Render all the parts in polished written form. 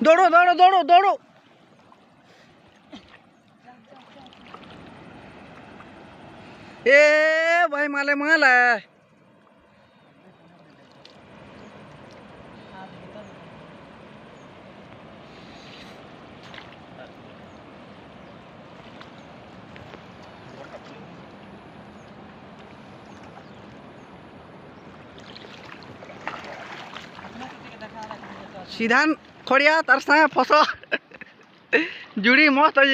दौड़ो दौड़ो दौड़ो दौड़ो। ए भाई माले माल है। सीधा खड़िया तार सागे फस जुड़ी मस्त है।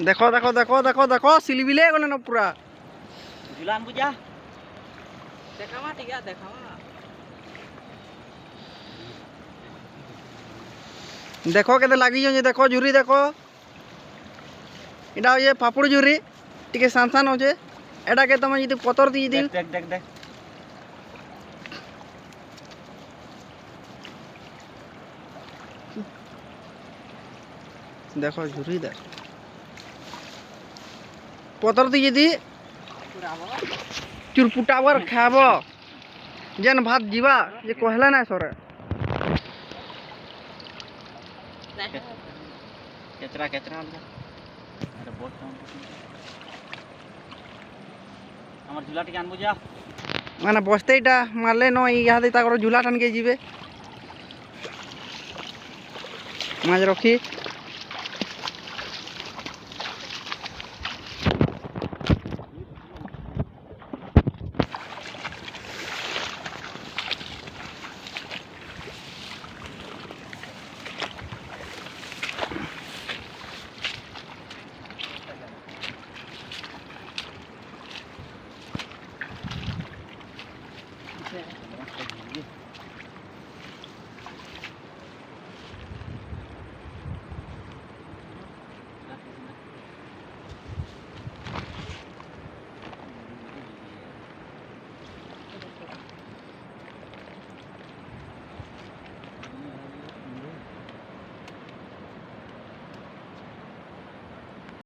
देखो देखो देखो देखो देखो सिलबिले गले न पूरा जुलान बुझा देखावा ठीक है देखावा। देखो केते लागी जे देखो जुरी देखो इडा ये फापुड़ जुरी टिके सानसान हो जे एडा के तम यदि पतर दी दिन देख देख देख देखो जुरी देख पतर दी यदि चुरपुटावर खाब जेन भात जीवा ये कहला ना सरे केचरा केचरा अरे बहुत कम हमर झुला टिके आनबो जा माने बसते इटा मारले न इहादे ताकर झुला टान के जीवे माज रखी